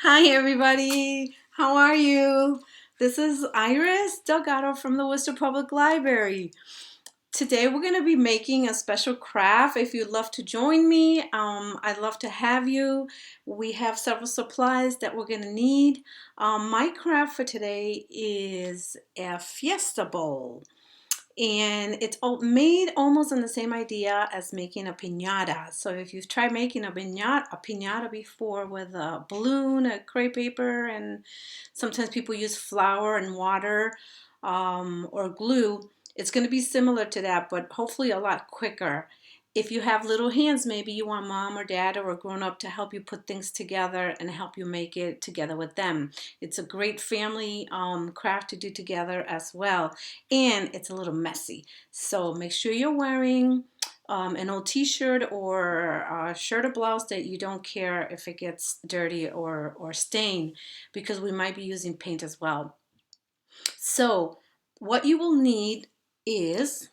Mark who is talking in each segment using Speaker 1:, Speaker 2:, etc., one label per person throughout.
Speaker 1: Hi everybody, how are you? This is Iris Delgado from the Worcester Public Library. Today we're going to be making a special craft. If you'd love to join me, I'd love to have you. We have several supplies that we're going to need. My craft for today is a Fiesta Bowl. And it's made almost on the same idea as making a piñata. So if you've tried making a piñata before with a balloon, a crepe paper, and sometimes people use flour and water or glue, it's going to be similar to that, but hopefully a lot quicker. If you have little hands, maybe you want mom or dad or a grown-up to help you put things together and help you make it together with them. It's a great family craft to do together as well, and it's a little messy. So make sure you're wearing an old t-shirt or a shirt or blouse that you don't care if it gets dirty or stained, because we might be using paint as well. So what you will need is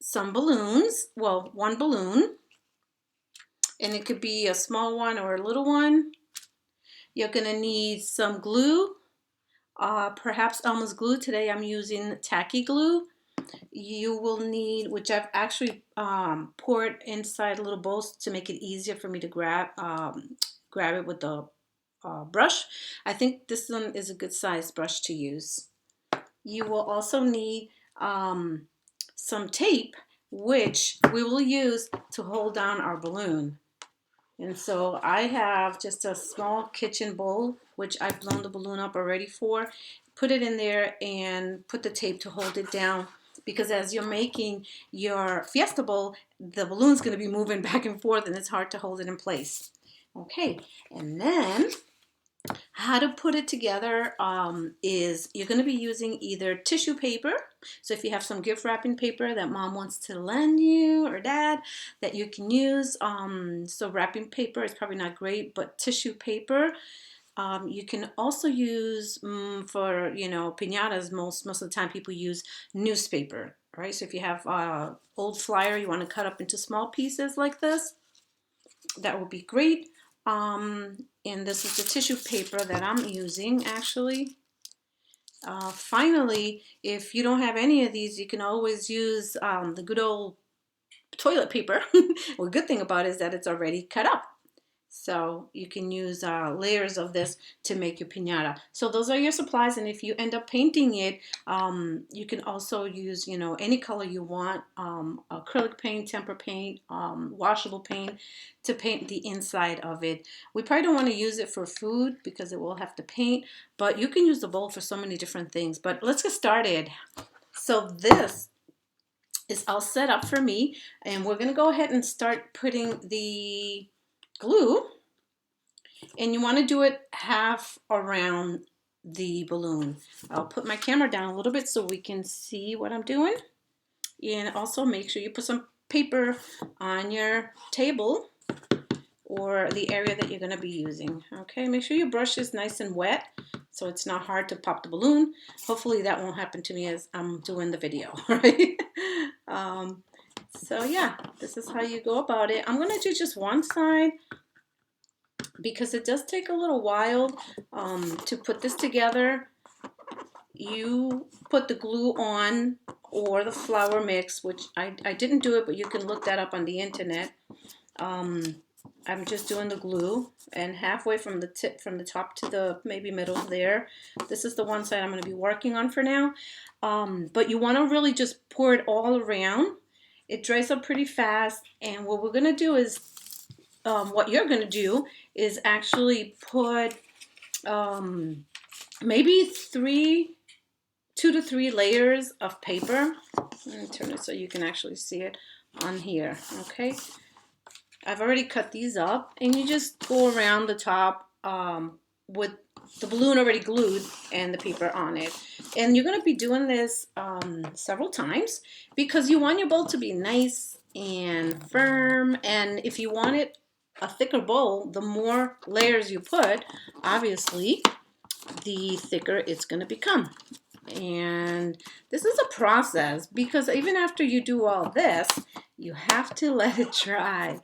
Speaker 1: some balloons, well, one balloon, and it could be a small one or a little one. You're going to need some glue, perhaps Elmer's glue. Today I'm using tacky glue. You will need, which I've actually poured inside little bowls to make it easier for me to grab it with the brush. I think this one is a good size brush to use. You will also need some tape, which we will use to hold down our balloon. And so I have just a small kitchen bowl, which I've blown the balloon up already for. Put it in there and put the tape to hold it down, because as you're making your Fiesta Bowl, the balloon's going to be moving back and forth and it's hard to hold it in place. Okay, and then how to put it together is you're going to be using either tissue paper. So if you have some gift wrapping paper that mom wants to lend you or dad that you can use. So wrapping paper is probably not great, but tissue paper. You can also use for, piñatas, most of the time people use newspaper, right? So if you have old flyer you want to cut up into small pieces like this, that would be great. And this is the tissue paper that I'm using actually. Finally, if you don't have any of these, you can always use the good old toilet paper. Well, good thing about it is that it's already cut up. So you can use layers of this to make your piñata. So those are your supplies, and if you end up painting it, you can also use, any color you want, acrylic paint, tempera paint, washable paint to paint the inside of it. We probably don't want to use it for food because it will have to paint, but you can use the bowl for so many different things. But let's get started. So this is all set up for me, and we're going to go ahead and start putting the glue, and you want to do it half around the balloon. I'll put my camera down a little bit so we can see what I'm doing, and also make sure you put some paper on your table or the area that you're going to be using. Okay, make sure your brush is nice and wet so it's not hard to pop the balloon. Hopefully that won't happen to me as I'm doing the video, right? So yeah, this is how you go about it. I'm going to do just one side because it does take a little while to put this together. You put the glue on or the flour mix, which I didn't do it, but you can look that up on the internet. I'm just doing the glue, and halfway from the top to the maybe middle there. This is the one side I'm going to be working on for now. But you want to really just pour it all around. It dries up pretty fast, and what we're going to do is, what you're going to do is actually put maybe 2 to 3 layers of paper. Let me turn it so you can actually see it on here. Okay, I've already cut these up, and you just go around the top with the balloon already glued and the paper on it. And you're going to be doing this several times because you want your bowl to be nice and firm. And if you want it a thicker bowl, the more layers you put, obviously, the thicker it's going to become. And this is a process because even after you do all this, you have to let it dry.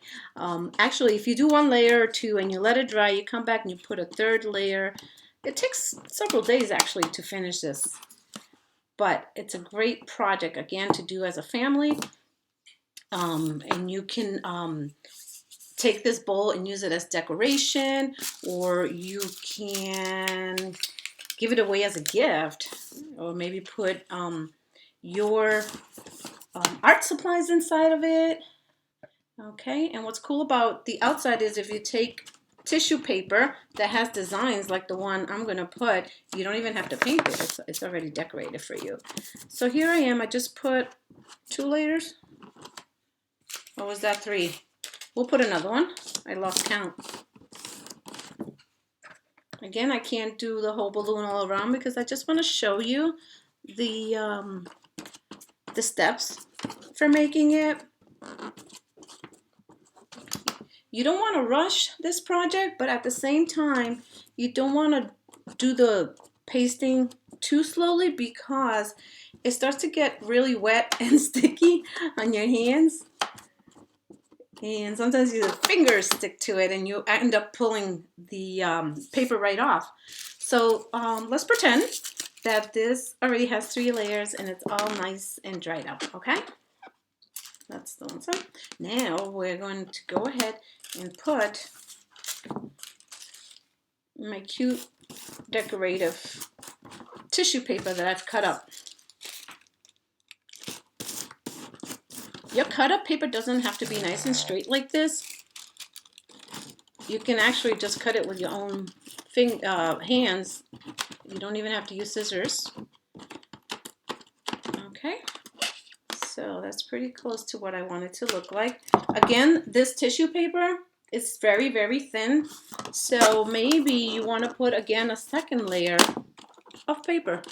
Speaker 1: Actually, if you do one layer or two and you let it dry, you come back and you put a third layer. It takes several days actually to finish this, but it's a great project again to do as a family. And you can take this bowl and use it as decoration, or you can give it away as a gift, or maybe put your art supplies inside of it. Okay, and what's cool about the outside is if you take tissue paper that has designs like the one I'm gonna put, you don't even have to paint it. It's already decorated for you. So here I am. I just put 2 layers. Or was that 3? We'll put another one. I lost count. Again, I can't do the whole balloon all around because I just want to show you the steps for making it. You don't want to rush this project, but at the same time, you don't want to do the pasting too slowly because it starts to get really wet and sticky on your hands. And sometimes your fingers stick to it and you end up pulling the paper right off. So let's pretend that this already has 3 layers and it's all nice and dried out, okay? That's the one side. Now we're going to go ahead and put my cute decorative tissue paper that I've cut up. Your cut up paper doesn't have to be nice and straight like this. You can actually just cut it with your own hands. You don't even have to use scissors. Okay, so that's pretty close to what I want it to look like. Again, this tissue paper is very, very thin. So maybe you want to put again a second layer of paper.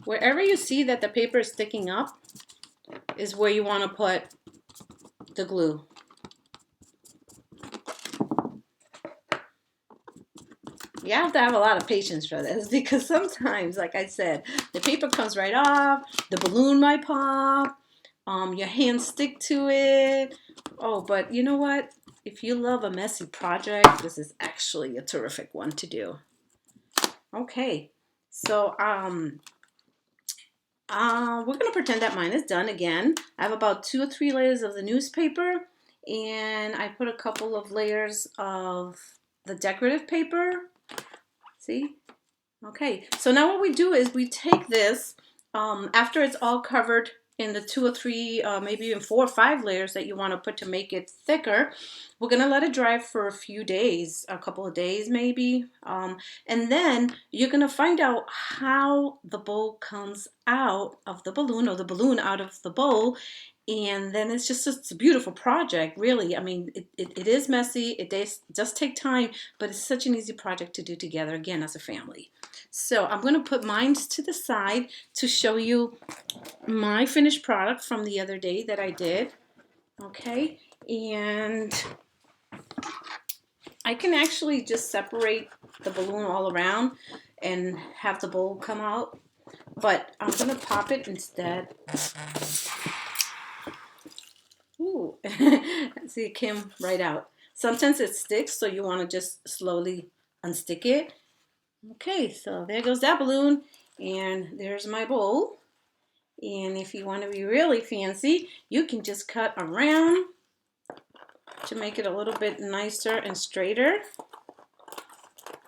Speaker 1: Wherever you see that the paper is sticking up is where you want to put the glue. You have to have a lot of patience for this because sometimes, like I said, the paper comes right off, the balloon might pop, your hands stick to it. Oh, but you know what? If you love a messy project, this is actually a terrific one to do. Okay, so we're going to pretend that mine is done again. I have about 2 or 3 layers of the newspaper, and I put a couple of layers of the decorative paper. See? Okay, so now what we do is we take this, after it's all covered in the 2 or 3, maybe even 4 or 5 layers that you want to put to make it thicker, we're going to let it dry for a few days, a couple of days maybe, and then you're going to find out how the bowl comes out of the balloon, or the balloon out of the bowl. And then it's a beautiful project, really. I mean, it is messy, it does take time, but it's such an easy project to do together, again, as a family. So I'm going to put mine to the side to show you my finished product from the other day that I did. Okay, and I can actually just separate the balloon all around and have the bowl come out, but I'm going to pop it instead. Ooh, see, it came right out. Sometimes it sticks, so you want to just slowly unstick it. Okay, so there goes that balloon, and there's my bowl. And if you want to be really fancy, you can just cut around to make it a little bit nicer and straighter.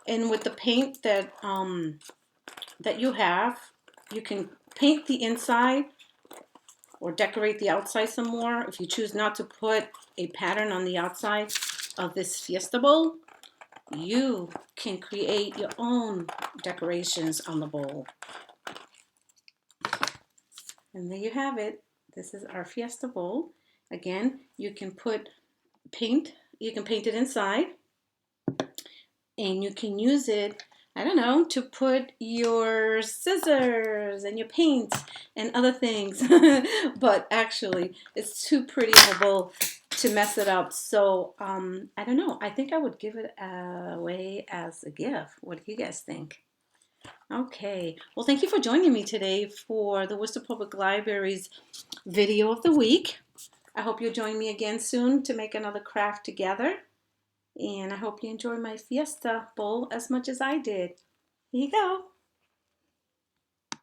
Speaker 1: And with the paint that you have, you can paint the inside or decorate the outside some more. If you choose not to put a pattern on the outside of this Fiesta Bowl, you can create your own decorations on the bowl. And there you have it. This is our Fiesta Bowl. Again, you can put paint, you can paint it inside, and you can use it, I don't know, to put your scissors and your paint and other things. But actually, it's too pretty of a bowl to mess it up. So I don't know. I think I would give it away as a gift. What do you guys think? Okay. Well, thank you for joining me today for the Worcester Public Library's video of the week. I hope you'll join me again soon to make another craft together. And I hope you enjoy my Fiesta Bowl as much as I did. Here you go.